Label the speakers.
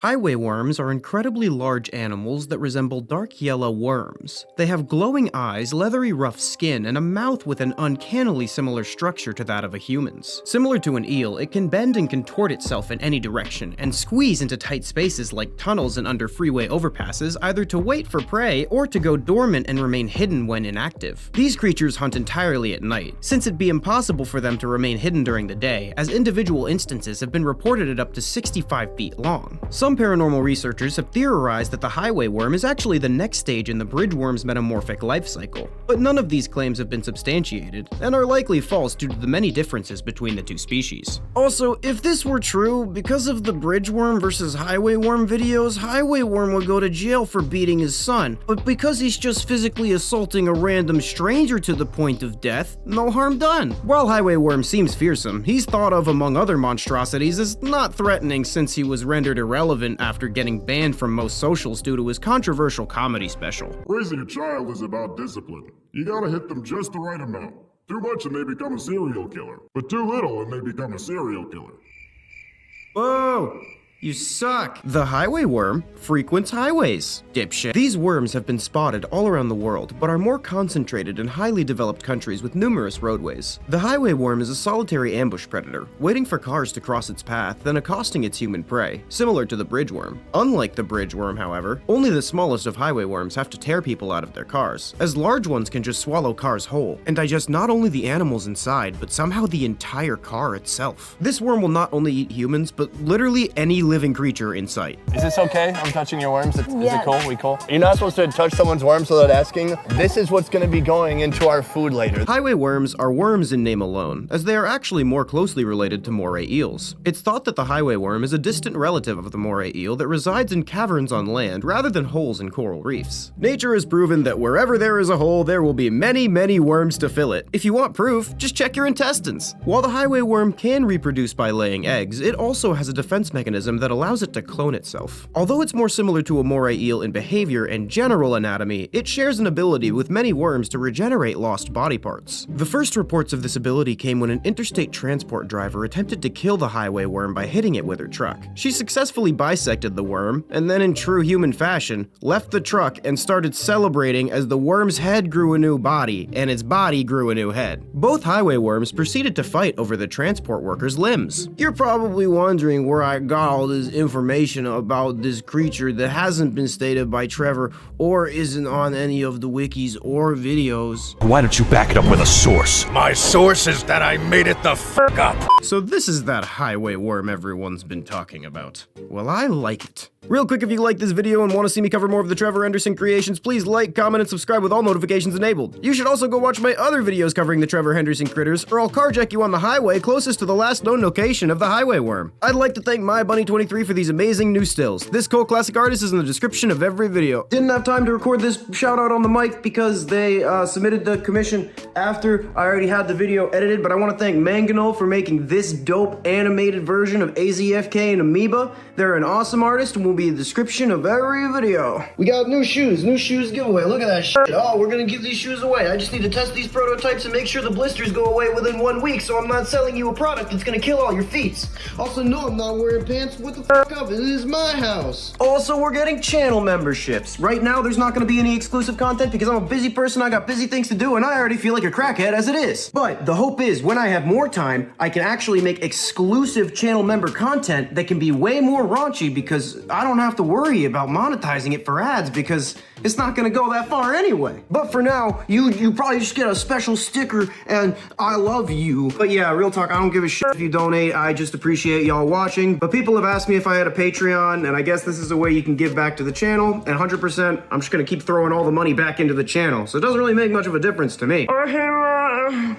Speaker 1: Highway worms are incredibly large animals that resemble dark yellow worms. They have glowing eyes, leathery rough skin, and a mouth with an uncannily similar structure to that of a human's. Similar to an eel, it can bend and contort itself in any direction, and squeeze into tight spaces like tunnels and under freeway overpasses, either to wait for prey or to go dormant and remain hidden when inactive. These creatures hunt entirely at night, since it'd be impossible for them to remain hidden during the day, as individual instances have been reported at up to 65 feet long. Some paranormal researchers have theorized that the highway worm is actually the next stage in the bridge worm's metamorphic life cycle, but none of these claims have been substantiated, and are likely false due to the many differences between the two species. Also, if this were true, because of the bridge worm versus highway worm videos, highway worm would go to jail for beating his son, but because he's just physically assaulting a random stranger to the point of death, no harm done. While highway worm seems fearsome, he's thought of among other monstrosities as not threatening since he was rendered irrelevant after getting banned from most socials due to his controversial comedy special.
Speaker 2: Raising a child is about discipline. You gotta hit them just the right amount. Too much and they become a serial killer, but too little and they become a serial killer.
Speaker 1: Whoa! You suck! The highway worm frequents highways, dipshit. These worms have been spotted all around the world, but are more concentrated in highly developed countries with numerous roadways. The highway worm is a solitary ambush predator, waiting for cars to cross its path, then accosting its human prey, similar to the bridge worm. Unlike the bridge worm, however, only the smallest of highway worms have to tear people out of their cars, as large ones can just swallow cars whole, and digest not only the animals inside, but somehow the entire car itself. This worm will not only eat humans, but literally any living creature in sight.
Speaker 3: Is this okay? I'm touching your worms. Is it cool? We cool? You're not supposed to touch someone's worms without asking. This is what's going to be going into our food later.
Speaker 1: Highway worms are worms in name alone, as they are actually more closely related to moray eels. It's thought that the highway worm is a distant relative of the moray eel that resides in caverns on land rather than holes in coral reefs. Nature has proven that wherever there is a hole, there will be many, many worms to fill it. If you want proof, just check your intestines. While the highway worm can reproduce by laying eggs, it also has a defense mechanism that allows it to clone itself. Although it's more similar to a moray eel in behavior and general anatomy, it shares an ability with many worms to regenerate lost body parts. The first reports of this ability came when an interstate transport driver attempted to kill the highway worm by hitting it with her truck. She successfully bisected the worm, and then in true human fashion, left the truck and started celebrating as the worm's head grew a new body, and its body grew a new head. Both highway worms proceeded to fight over the transport worker's limbs. You're probably wondering where I got all this information about this creature that hasn't been stated by Trevor or isn't on any of the wikis or videos.
Speaker 4: Why don't you back it up with a source? My source is that I made it the f*** up.
Speaker 1: So this is that highway worm everyone's been talking about. Well, I like it. Real quick, if you like this video and want to see me cover more of the Trevor Henderson creations, please like, comment, and subscribe with all notifications enabled. You should also go watch my other videos covering the Trevor Henderson critters, or I'll carjack you on the highway closest to the last known location of the highway worm. I'd like to thank MyBunny23 for these amazing new stills. This cult classic artist is in the description of every video. Didn't have time to record this shout out on the mic because they submitted the commission after I already had the video edited, but I want to thank Manganol for making this dope animated version of AzFk and Amoeba. They're an awesome artist and will be in the description of every video. We got new shoes giveaway. Look at that shit. Oh, we're gonna give these shoes away. I just need to test these prototypes and make sure the blisters go away within 1 week, so I'm not selling you a product that's gonna kill all your feet. Also, no, I'm not wearing pants. What the fuck up? This is my house. Also, we're getting channel memberships. Right now, there's not gonna be any exclusive content because I'm a busy person, I got busy things to do, and I already feel like a crackhead as it is. But the hope is, when I have more time, I can actually make exclusive channel member content that can be way more raunchy because I don't have to worry about monetizing it for ads because it's not gonna go that far anyway. But for now, you probably just get a special sticker and I love you. But yeah, real talk, I don't give a shit if you donate. I just appreciate y'all watching. But people have asked me if I had a Patreon, and I guess this is a way you can give back to the channel. And 100%, I'm just gonna keep throwing all the money back into the channel. So it doesn't really make much of a difference to me.